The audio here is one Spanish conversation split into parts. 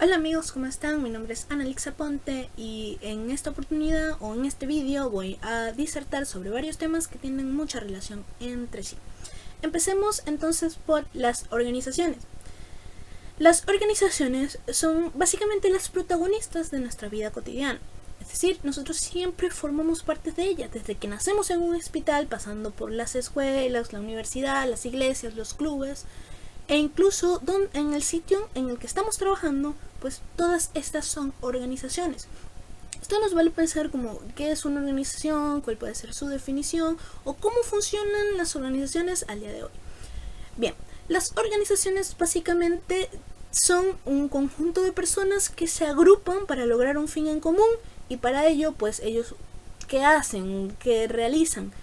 Hola amigos, ¿cómo están? Mi nombre es Analixa Ponte y en esta oportunidad o en este vídeo voy a disertar sobre varios temas que tienen mucha relación entre sí. Empecemos entonces por las organizaciones. Las organizaciones son básicamente las protagonistas de nuestra vida cotidiana. Es decir, nosotros siempre formamos parte de ellas, desde que nacemos en un hospital, pasando por las escuelas, la universidad, las iglesias, los clubes, e incluso en el sitio en el que estamos trabajando, pues todas estas son organizaciones. Esto nos vale pensar como qué es una organización, cuál puede ser su definición o cómo funcionan las organizaciones al día de hoy. Bien, las organizaciones básicamente son un conjunto de personas que se agrupan para lograr un fin en común y para ello pues ellos ¿qué hacen? ¿Qué realizan?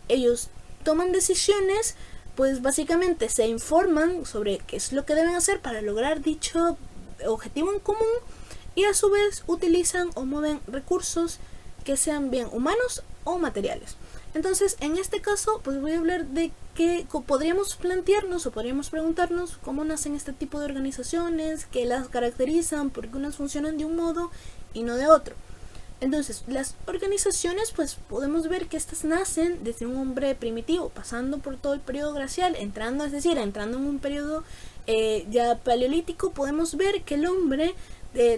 Ellos toman decisiones, pues básicamente se informan sobre qué es lo que deben hacer para lograr dicho objetivo en común y a su vez utilizan o mueven recursos que sean bien humanos o materiales. Entonces, en este caso, pues voy a hablar de que podríamos plantearnos o podríamos preguntarnos cómo nacen este tipo de organizaciones, qué las caracterizan, por qué unas funcionan de un modo y no de otro. Entonces, las organizaciones, pues podemos ver que estas nacen desde un hombre primitivo, pasando por todo el periodo glacial, entrando en un periodo ya paleolítico. Podemos ver que el hombre,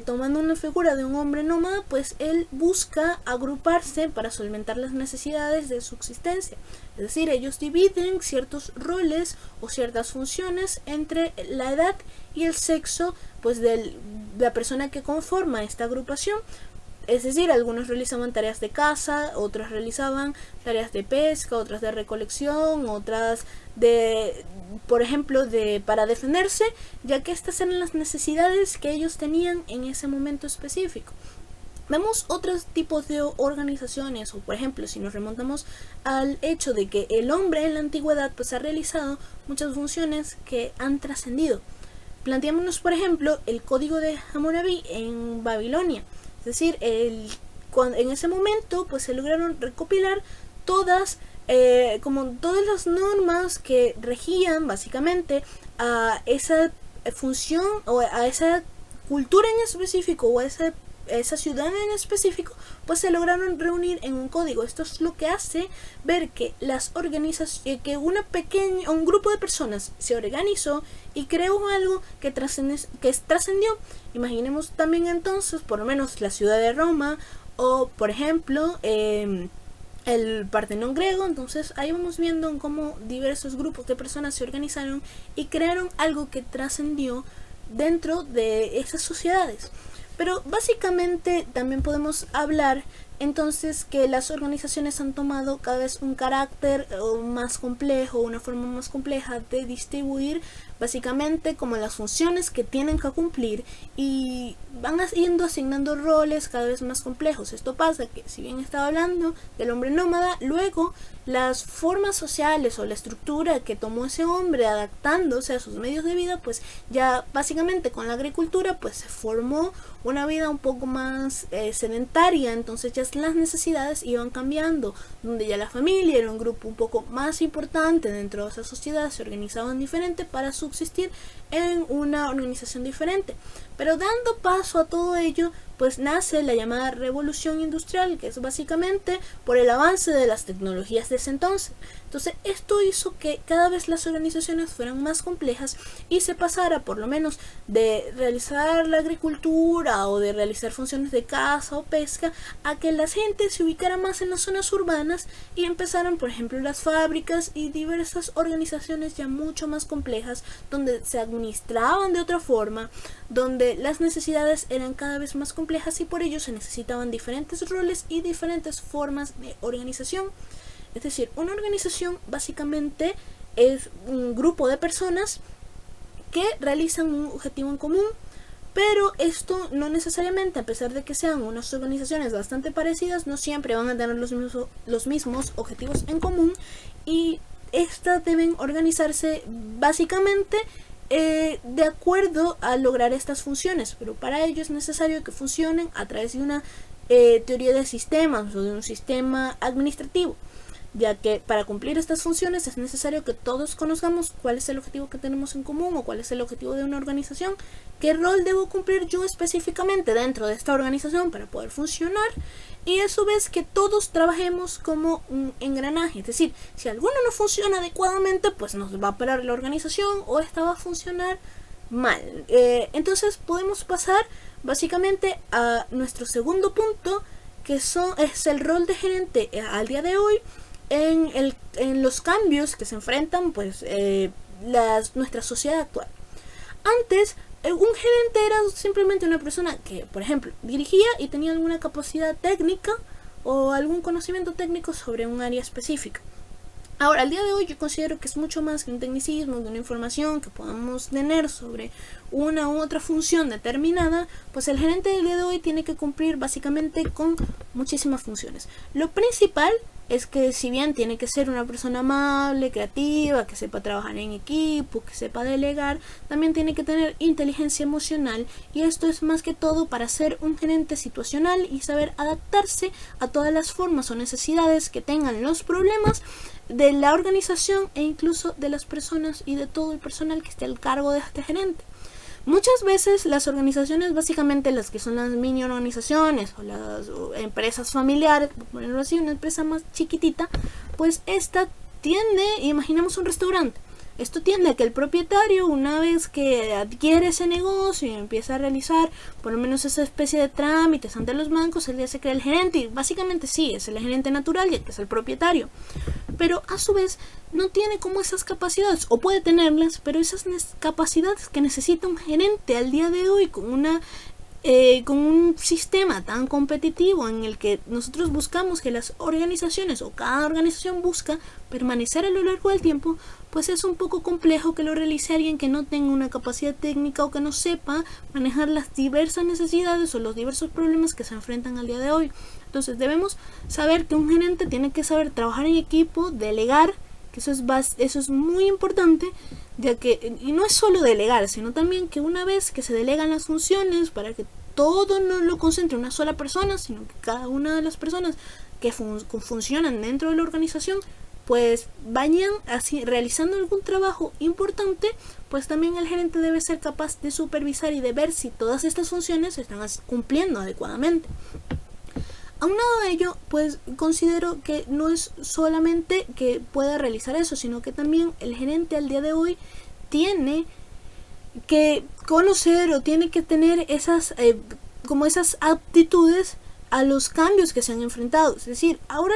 tomando una figura de un hombre nómada, pues él busca agruparse para solventar las necesidades de subsistencia. Es decir, ellos dividen ciertos roles o ciertas funciones entre la edad y el sexo, pues de la persona que conforma esta agrupación. Es decir, algunos realizaban tareas de caza, otros realizaban tareas de pesca, otras de recolección, otras de, por ejemplo, para defenderse, ya que estas eran las necesidades que ellos tenían en ese momento específico. Vemos otros tipos de organizaciones, o por ejemplo, si nos remontamos al hecho de que el hombre en la antigüedad pues ha realizado muchas funciones que han trascendido. Planteémonos, por ejemplo, el código de Hammurabi en Babilonia. Es decir, en ese momento pues se lograron recopilar todas las normas que regían básicamente a esa función o a esa cultura en específico o a esa ciudad en específico, pues se lograron reunir en un código. Esto es lo que hace ver que las organizaciones, que un grupo de personas se organizó y creó algo que trascendió. Imaginemos también entonces, por lo menos la ciudad de Roma o, por ejemplo, el Partenón griego. Entonces ahí vamos viendo cómo diversos grupos de personas se organizaron y crearon algo que trascendió dentro de esas sociedades. Pero básicamente también podemos hablar entonces que las organizaciones han tomado cada vez un carácter más complejo, una forma más compleja de distribuir básicamente como las funciones que tienen que cumplir y van yendo asignando roles cada vez más complejos. Esto pasa que si bien estaba hablando del hombre nómada, luego las formas sociales o la estructura que tomó ese hombre adaptándose a sus medios de vida, pues ya básicamente con la agricultura pues se formó una vida un poco más sedentaria. Entonces ya las necesidades iban cambiando, donde ya la familia era un grupo un poco más importante dentro de esa sociedad, se organizaban diferente para subsistir en una organización diferente. Pero dando paso a todo ello, pues nace la llamada revolución industrial, que es básicamente por el avance de las tecnologías de ese entonces. Entonces esto hizo que cada vez las organizaciones fueran más complejas y se pasara por lo menos de realizar la agricultura o de realizar funciones de caza o pesca a que la gente se ubicara más en las zonas urbanas y empezaron, por ejemplo, las fábricas y diversas organizaciones ya mucho más complejas donde se administraban de otra forma, donde las necesidades eran cada vez más complejas y por ello se necesitaban diferentes roles y diferentes formas de organización. Es decir, una organización básicamente es un grupo de personas que realizan un objetivo en común, pero esto no necesariamente, a pesar de que sean unas organizaciones bastante parecidas, no siempre van a tener los mismos objetivos en común y estas deben organizarse básicamente de acuerdo a lograr estas funciones, pero para ello es necesario que funcionen a través de una teoría de sistemas o de un sistema administrativo. ya que para cumplir estas funciones es necesario que todos conozcamos cuál es el objetivo que tenemos en común o cuál es el objetivo de una organización, qué rol debo cumplir yo específicamente dentro de esta organización para poder funcionar, y a su vez que todos trabajemos como un engranaje. Es decir, si alguno no funciona adecuadamente, pues nos va a parar la organización o esta va a funcionar mal. Entonces podemos pasar básicamente a nuestro segundo punto, que es el rol de gerente al día de hoy en los cambios que se enfrentan pues nuestra sociedad actual. Antes un gerente era simplemente una persona que, por ejemplo, dirigía y tenía alguna capacidad técnica o algún conocimiento técnico sobre un área específica. Ahora, al día de hoy yo considero que es mucho más que un tecnicismo, que una información que podamos tener sobre una u otra función determinada. Pues el gerente del día de hoy tiene que cumplir básicamente con muchísimas funciones. Lo principal es que, si bien tiene que ser una persona amable, creativa, que sepa trabajar en equipo, que sepa delegar, también tiene que tener inteligencia emocional, y esto es más que todo para ser un gerente situacional y saber adaptarse a todas las formas o necesidades que tengan los problemas de la organización e incluso de las personas y de todo el personal que esté al cargo de este gerente. Muchas veces las organizaciones, básicamente las que son las mini organizaciones o las empresas familiares, por ponerlo así, una empresa más chiquitita, pues esta tiende, imaginemos un restaurante, esto tiende a que el propietario, una vez que adquiere ese negocio y empieza a realizar por lo menos esa especie de trámites ante los bancos, él ya se crea el gerente, y básicamente sí, es el gerente natural, ya que es el propietario. Pero a su vez no tiene como esas capacidades, o puede tenerlas, pero esas capacidades que necesita un gerente al día de hoy con un sistema tan competitivo en el que nosotros buscamos que las organizaciones o cada organización busca permanecer a lo largo del tiempo, pues es un poco complejo que lo realice alguien que no tenga una capacidad técnica o que no sepa manejar las diversas necesidades o los diversos problemas que se enfrentan al día de hoy. Entonces debemos saber que un gerente tiene que saber trabajar en equipo, delegar, que eso es muy importante, ya que, y no es solo delegar, sino también que una vez que se delegan las funciones, para que todo no lo concentre una sola persona, sino que cada una de las personas que funcionan dentro de la organización pues vayan así realizando algún trabajo importante, pues también el gerente debe ser capaz de supervisar y de ver si todas estas funciones se están cumpliendo adecuadamente. Aunado a ello, pues considero que no es solamente que pueda realizar eso, sino que también el gerente al día de hoy tiene que conocer o tiene que tener esas aptitudes a los cambios que se han enfrentado. Es decir, ahora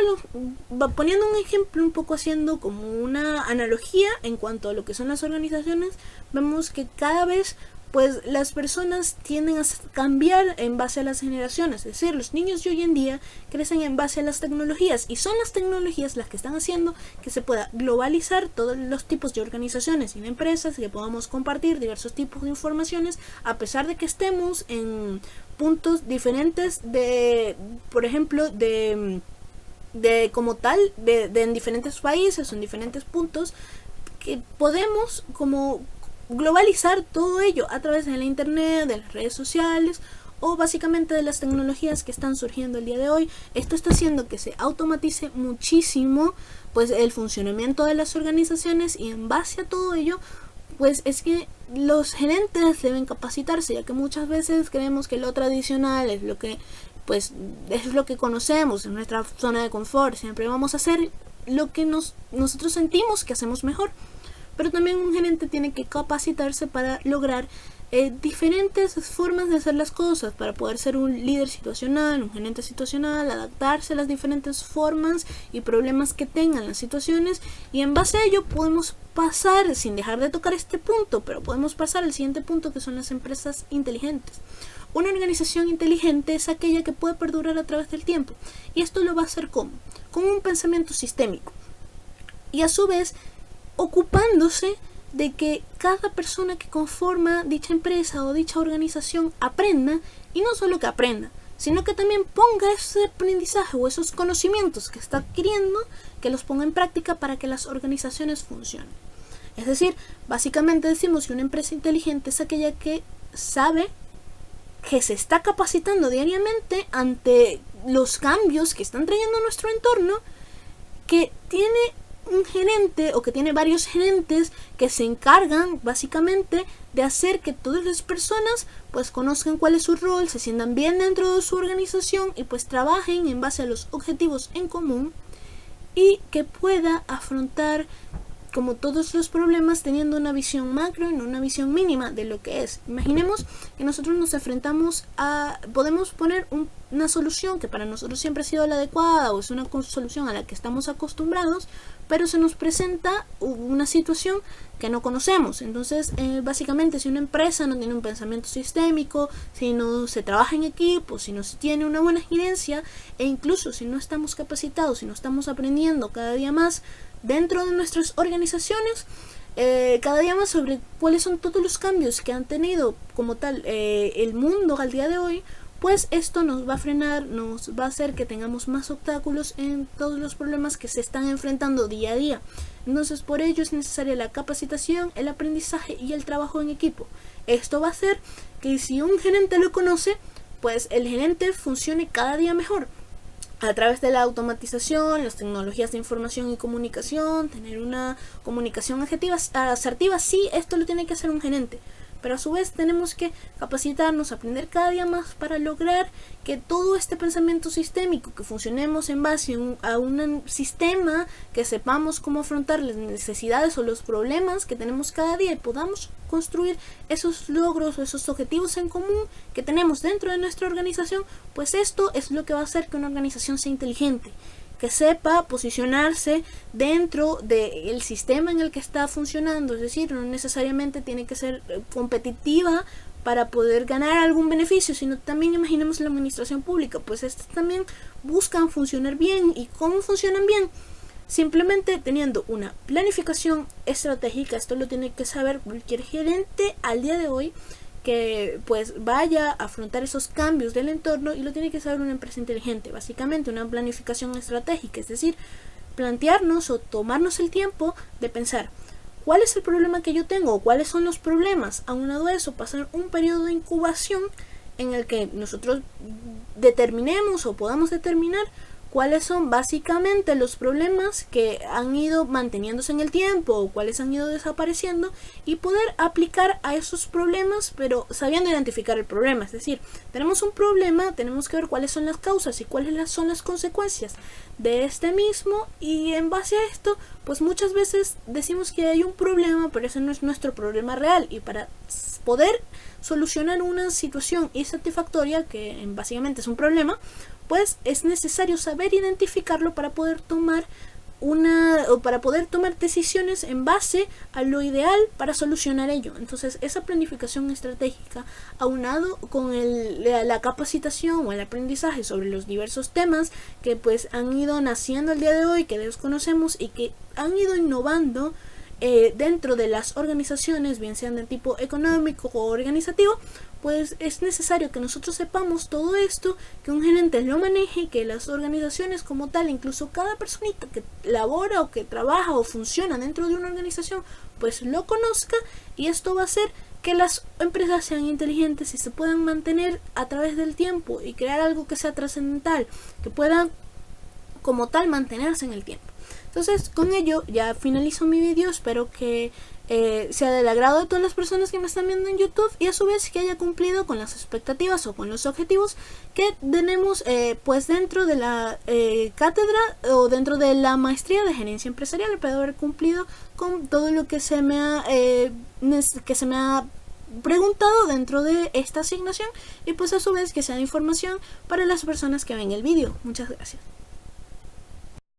poniendo un ejemplo, un poco haciendo como una analogía en cuanto a lo que son las organizaciones, vemos que cada vez pues las personas tienden a cambiar en base a las generaciones. Es decir, los niños de hoy en día crecen en base a las tecnologías, y son las tecnologías las que están haciendo que se pueda globalizar todos los tipos de organizaciones y de empresas, que podamos compartir diversos tipos de informaciones, a pesar de que estemos en puntos diferentes por ejemplo, en diferentes países o en diferentes puntos, que podemos como globalizar todo ello a través de la internet, de las redes sociales o básicamente de las tecnologías que están surgiendo el día de hoy. Esto está haciendo que se automatice muchísimo pues el funcionamiento de las organizaciones, y en base a todo ello pues es que los gerentes deben capacitarse, ya que muchas veces creemos que lo tradicional es lo que conocemos, en nuestra zona de confort, siempre vamos a hacer lo que nosotros sentimos que hacemos mejor. Pero también un gerente tiene que capacitarse para lograr diferentes formas de hacer las cosas, para poder ser un líder situacional, un gerente situacional, adaptarse a las diferentes formas y problemas que tengan las situaciones, y en base a ello podemos pasar, sin dejar de tocar este punto, pero podemos pasar al siguiente punto, que son las empresas inteligentes. Una organización inteligente es aquella que puede perdurar a través del tiempo, y esto lo va a hacer con un pensamiento sistémico, y a su vez ocupándose de que cada persona que conforma dicha empresa o dicha organización aprenda, y no solo que aprenda, sino que también ponga ese aprendizaje o esos conocimientos que está adquiriendo, que los ponga en práctica para que las organizaciones funcionen. Es decir, básicamente decimos que una empresa inteligente es aquella que sabe que se está capacitando diariamente ante los cambios que están trayendo nuestro entorno, que tiene un gerente o que tiene varios gerentes que se encargan básicamente de hacer que todas las personas pues conozcan cuál es su rol, se sientan bien dentro de su organización y pues trabajen en base a los objetivos en común, y que pueda afrontar como todos los problemas teniendo una visión macro y no una visión mínima de lo que es. Imaginemos que nosotros nos enfrentamos podemos poner una solución que para nosotros siempre ha sido la adecuada o es una solución a la que estamos acostumbrados, pero se nos presenta una situación que no conocemos. Entonces, básicamente, si una empresa no tiene un pensamiento sistémico, si no se trabaja en equipo, si no se tiene una buena gerencia, e incluso si no estamos capacitados, si no estamos aprendiendo cada día más dentro de nuestras organizaciones, cada día más sobre cuáles son todos los cambios que han tenido como tal el mundo al día de hoy, pues esto nos va a frenar, nos va a hacer que tengamos más obstáculos en todos los problemas que se están enfrentando día a día. Entonces, por ello es necesaria la capacitación, el aprendizaje y el trabajo en equipo. Esto va a hacer que si un gerente lo conoce, pues el gerente funcione cada día mejor a través de la automatización, las tecnologías de información y comunicación, tener una comunicación asertiva. Sí, esto lo tiene que hacer un gerente, pero a su vez tenemos que capacitarnos, aprender cada día más para lograr que todo este pensamiento sistémico, que funcionemos en base a un sistema, que sepamos cómo afrontar las necesidades o los problemas que tenemos cada día y podamos construir esos logros o esos objetivos en común que tenemos dentro de nuestra organización. Pues esto es lo que va a hacer que una organización sea inteligente, que sepa posicionarse dentro del sistema en el que está funcionando. Es decir, no necesariamente tiene que ser competitiva para poder ganar algún beneficio, sino también imaginemos la administración pública, pues estas también buscan funcionar bien. ¿Y cómo funcionan bien? Simplemente teniendo una planificación estratégica. Esto lo tiene que saber cualquier gerente al día de hoy que pues vaya a afrontar esos cambios del entorno, y lo tiene que saber una empresa inteligente. Básicamente una planificación estratégica, es decir, plantearnos o tomarnos el tiempo de pensar cuál es el problema que yo tengo o cuáles son los problemas. Aunado a eso, pasar un periodo de incubación en el que nosotros determinemos o podamos determinar cuáles son básicamente los problemas que han ido manteniéndose en el tiempo o cuáles han ido desapareciendo, y poder aplicar a esos problemas, pero sabiendo identificar el problema. Es decir, tenemos un problema, tenemos que ver cuáles son las causas y cuáles son las consecuencias de este mismo, y en base a esto, pues muchas veces decimos que hay un problema, pero ese no es nuestro problema real, y para poder solucionar una situación insatisfactoria, que básicamente es un problema, pues es necesario saber identificarlo para poder tomar decisiones en base a lo ideal para solucionar ello. Entonces, esa planificación estratégica, aunado con la capacitación o el aprendizaje sobre los diversos temas que pues han ido naciendo el día de hoy, que desconocemos y que han ido innovando dentro de las organizaciones, bien sean de tipo económico o organizativo, pues es necesario que nosotros sepamos todo esto, que un gerente lo maneje, que las organizaciones como tal, incluso cada personita que labora o que trabaja o funciona dentro de una organización, pues lo conozca, y esto va a hacer que las empresas sean inteligentes y se puedan mantener a través del tiempo y crear algo que sea trascendental, que puedan como tal mantenerse en el tiempo. Entonces, con ello ya finalizo mi vídeo. Espero que sea del agrado de todas las personas que me están viendo en YouTube, y a su vez que haya cumplido con las expectativas o con los objetivos que tenemos pues dentro de la cátedra o dentro de la maestría de gerencia empresarial. Espero haber cumplido con todo lo que se me ha preguntado dentro de esta asignación, y pues a su vez que sea de información para las personas que ven el vídeo. Muchas gracias.